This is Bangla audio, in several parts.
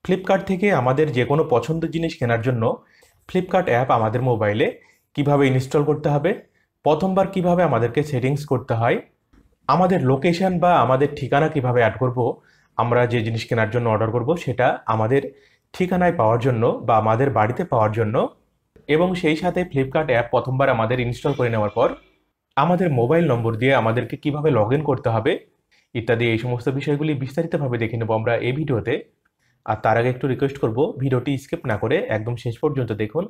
ফ্লিপকার্ট থেকে আমাদের যে কোনো পছন্দের জিনিস কেনার জন্য ফ্লিপকার্ট অ্যাপ আমাদের মোবাইলে কিভাবে ইনস্টল করতে হবে, প্রথমবার কিভাবে আমাদেরকে সেটিংস করতে হয়, আমাদের লোকেশন বা আমাদের ঠিকানা কিভাবে অ্যাড করব, আমরা যে জিনিস কেনার জন্য অর্ডার করব সেটা আমাদের ঠিকানায় পাওয়ার জন্য বা আমাদের বাড়িতে পাওয়ার জন্য, এবং সেই সাথে ফ্লিপকার্ট অ্যাপ প্রথমবার আমাদের ইনস্টল করে নেওয়ার পর আমাদের মোবাইল নম্বর দিয়ে আমাদেরকে কিভাবে লগ ইন করতে হবে ইত্যাদি এই সমস্ত বিষয়গুলি বিস্তারিতভাবে দেখে নেব আমরা এই ভিডিওতে। আর তার আগে একটু রিকোয়েস্ট করব, ভিডিওটি স্কিপ না করে একদম শেষ পর্যন্ত দেখুন।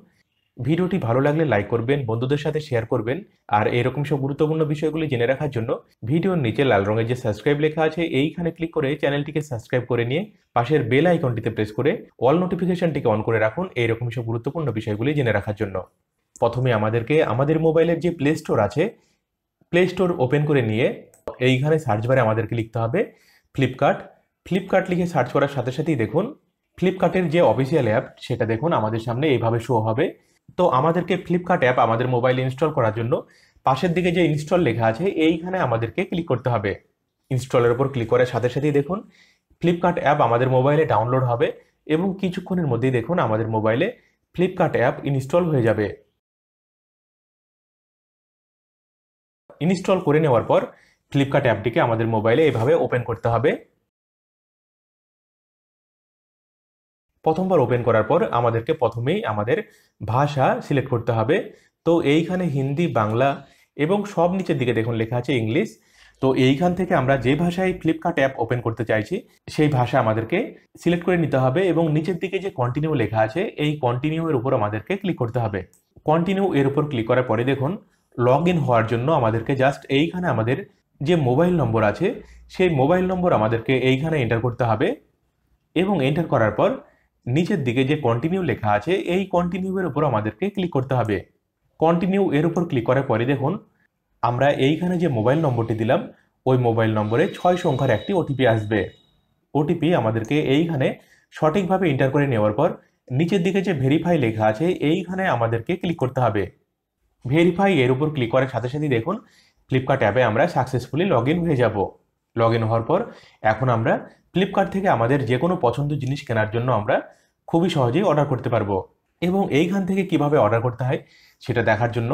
ভিডিওটি ভালো লাগলে লাইক করবেন, বন্ধুদের সাথে শেয়ার করবেন। আর এরকম সব গুরুত্বপূর্ণ বিষয়গুলি জেনে রাখার জন্য ভিডিওর নিচে লাল রঙের যে সাবস্ক্রাইব লেখা আছে এইখানে ক্লিক করে চ্যানেলটিকে সাবস্ক্রাইব করে নিয়ে পাশের বেল আইকনটিতে প্রেস করে অল নোটিফিকেশনটিকে অন করে রাখুন এইরকম সব গুরুত্বপূর্ণ বিষয়গুলি জেনে রাখার জন্য। প্রথমে আমাদেরকে আমাদের মোবাইলের যে প্লে স্টোর আছে, প্লে স্টোর ওপেন করে নিয়ে এইখানে সার্চ বারে আমাদেরকে লিখতে হবে ফ্লিপকার্ট। ফ্লিপকার্ট লিখে সার্চ করার সাথে সাথেই দেখুন ফ্লিপকার্টের যে অফিসিয়াল অ্যাপ সেটা দেখুন আমাদের সামনে এইভাবে শো হবে। তো আমাদেরকে ফ্লিপকার্ট অ্যাপ আমাদের মোবাইলে ইনস্টল করার জন্য পাশের দিকে যে ইনস্টল লেখা আছে এইখানে আমাদেরকে ক্লিক করতে হবে। ইনস্টলের উপর ক্লিক করার সাথে সাথেই দেখুন ফ্লিপকার্ট অ্যাপ আমাদের মোবাইলে ডাউনলোড হবে এবং কিছুক্ষণের মধ্যেই দেখুন আমাদের মোবাইলে ফ্লিপকার্ট অ্যাপ ইনস্টল হয়ে যাবে। ইনস্টল করে নেওয়ার পর ফ্লিপকার্ট অ্যাপটিকে আমাদের মোবাইলে এভাবে ওপেন করতে হবে। প্রথমবার ওপেন করার পর আমাদেরকে প্রথমেই আমাদের ভাষা সিলেক্ট করতে হবে। তো এইখানে হিন্দি, বাংলা এবং সব নিচের দিকে দেখুন লেখা আছে ইংলিশ। তো এইখান থেকে আমরা যে ভাষায় ফ্লিপকার্ট অ্যাপ ওপেন করতে চাইছি সেই ভাষা আমাদেরকে সিলেক্ট করে নিতে হবে এবং নিচের দিকে যে কন্টিনিউ লেখা আছে এই কন্টিনিউ এর উপর আমাদেরকে ক্লিক করতে হবে। কন্টিনিউ এর উপর ক্লিক করার পরে দেখুন লগ ইন হওয়ার জন্য আমাদেরকে জাস্ট এইখানে আমাদের যে মোবাইল নম্বর আছে সেই মোবাইল নম্বর আমাদেরকে এইখানে এন্টার করতে হবে এবং এন্টার করার পর নিচের দিকে যে কন্টিনিউ লেখা আছে এই কন্টিনিউ এর উপর আমাদেরকে ক্লিক করতে হবে। কন্টিনিউ এর উপর ক্লিক করার পরে দেখুন আমরা এইখানে যে মোবাইল নম্বরটি দিলাম ওই মোবাইল নম্বরে 6 সংখ্যার একটি ওটিপি আসবে। ওটিপি আমাদেরকে এইখানে সঠিকভাবে এন্টার করে নেওয়ার পর নিচের দিকে যে ভেরিফাই লেখা আছে এইখানে আমাদেরকে ক্লিক করতে হবে। ভেরিফাই এর উপর ক্লিক করার সাথে সাথে দেখুন ফ্লিপকার্ট অ্যাপে আমরা সাকসেসফুলি লগ ইন হয়ে যাব। লগ ইন হওয়ার পর এখন আমরা ফ্লিপকার্ট থেকে আমাদের যে কোনো পছন্দের জিনিস কেনার জন্য আমরা খুবই সহজেই অর্ডার করতে পারবো। এবং এইখান থেকে কিভাবে অর্ডার করতে হয় সেটা দেখার জন্য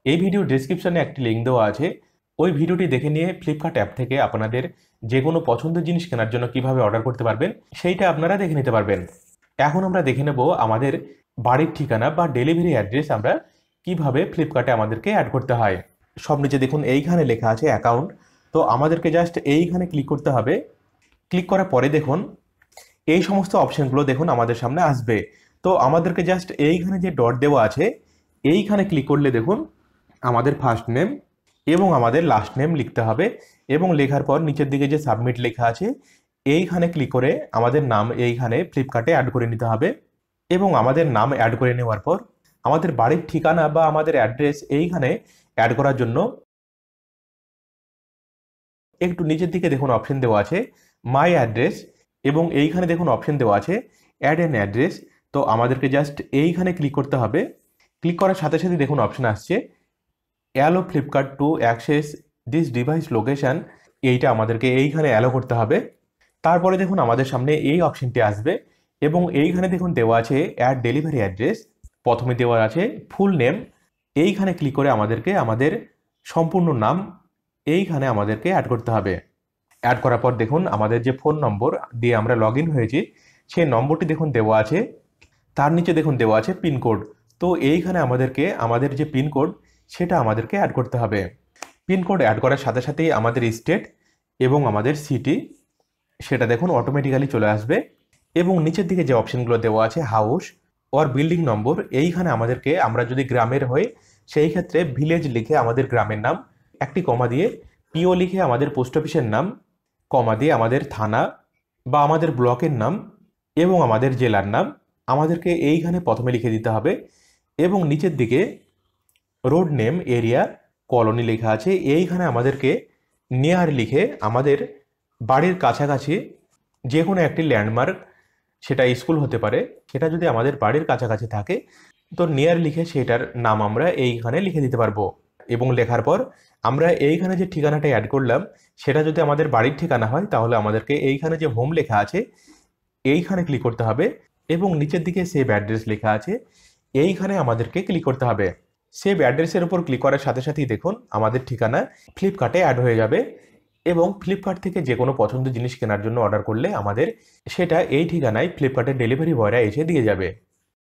এই ভিডিওর ডেসক্রিপশনে একটি লিঙ্ক দেওয়া আছে, ওই ভিডিওটি দেখে নিয়ে ফ্লিপকার্ট অ্যাপ থেকে আপনাদের যে কোনো পছন্দের জিনিস কেনার জন্য কিভাবে অর্ডার করতে পারবেন সেইটা আপনারা দেখে নিতে পারবেন। এখন আমরা দেখে নেব আমাদের বাড়ির ঠিকানা বা ডেলিভারি অ্যাড্রেস আমরা কিভাবে ফ্লিপকার্টে আমাদেরকে অ্যাড করতে হয়। সব নিচে দেখুন এইখানে লেখা আছে অ্যাকাউন্ট। তো আমাদেরকে জাস্ট এইখানে ক্লিক করতে হবে। ক্লিক করার পরে দেখুন এই সমস্ত অপশনগুলো দেখুন আমাদের সামনে আসবে। তো আমাদেরকে জাস্ট এইখানে যে ডট দেওয়া আছে এইখানে ক্লিক করলে দেখুন আমাদের ফার্স্ট নেম এবং আমাদের লাস্ট নেম লিখতে হবে এবং লেখার পর নিচের দিকে যে সাবমিট লেখা আছে এইখানে ক্লিক করে আমাদের নাম এইখানে ফ্লিপকার্টে অ্যাড করে নিতে হবে। এবং আমাদের নাম অ্যাড করে নেওয়ার পর আমাদের বাড়ির ঠিকানা বা আমাদের অ্যাড্রেস এইখানে অ্যাড করার জন্য একটু নিচের দিকে দেখুন অপশন দেওয়া আছে মাই অ্যাড্রেস এবং এইখানে দেখুন অপশন দেওয়া আছে অ্যাড অ্যান অ্যাড্রেস। তো আমাদেরকে জাস্ট এইখানে ক্লিক করতে হবে। ক্লিক করার সাথে সাথে দেখুন অপশন আসছে allow Flipkart to access this device location, এইটা আমাদেরকে এইখানে অ্যালো করতে হবে। তারপরে দেখুন আমাদের সামনে এই অপশনটি আসবে এবং এইখানে দেখুন দেওয়া আছে অ্যাড ডেলিভারি অ্যাড্রেস। প্রথমে দেওয়া আছে ফুল নেম, এইখানে ক্লিক করে আমাদেরকে আমাদের সম্পূর্ণ নাম এইখানে আমাদেরকে অ্যাড করতে হবে। অ্যাড করার পর দেখুন আমাদের যে ফোন নম্বর দিয়ে আমরা লগ ইন হয়েছি সেই নম্বরটি দেখুন দেওয়া আছে, তার নিচে দেখুন দেওয়া আছে পিনকোড। তো এইখানে আমাদেরকে আমাদের যে পিনকোড সেটা আমাদেরকে অ্যাড করতে হবে। পিনকোড অ্যাড করার সাথে সাথেই আমাদের স্টেট এবং আমাদের সিটি সেটা দেখুন অটোমেটিক্যালি চলে আসবে। এবং নিচের দিকে যে অপশনগুলো দেওয়া আছে হাউস ওর বিল্ডিং নম্বর, এইখানে আমাদেরকে আমরা যদি গ্রামের হই সেই ক্ষেত্রে ভিলেজ লিখে আমাদের গ্রামের নাম, একটি কমা দিয়ে পিও লিখে আমাদের পোস্ট অফিসের নাম, কমা দিয়ে আমাদের থানা বা আমাদের ব্লকের নাম এবং আমাদের জেলার নাম আমাদেরকে এইখানে প্রথমে লিখে দিতে হবে। এবং নিচের দিকে রোড নেম, এরিয়া, কলোনি লেখা আছে এইখানে আমাদেরকে নিয়ার লিখে আমাদের বাড়ির কাছাকাছি যে কোনো একটি ল্যান্ডমার্ক, সেটা স্কুল হতে পারে, সেটা যদি আমাদের বাড়ির কাছাকাছি থাকে তো নিয়ার লিখে সেটার নাম আমরা এইখানে লিখে দিতে পারবো। এবং লেখার পর আমরা এইখানে যে ঠিকানাটা অ্যাড করলাম সেটা যদি আমাদের বাড়ির ঠিকানা হয় তাহলে আমাদেরকে এইখানে যে হোম লেখা আছে এইখানে ক্লিক করতে হবে এবং নিচের দিকে সেভ অ্যাড্রেস লেখা আছে, এইখানে আমাদেরকে ক্লিক করতে হবে। সেভ অ্যাড্রেসের উপর ক্লিক করার সাথে সাথেই দেখুন আমাদের ঠিকানা ফ্লিপকার্টে অ্যাড হয়ে যাবে এবং ফ্লিপকার্ট থেকে যে কোনো পছন্দের জিনিস কেনার জন্য অর্ডার করলে আমাদের সেটা এই ঠিকানায় ফ্লিপকার্টের ডেলিভারি বয়রা এসে দিয়ে যাবে।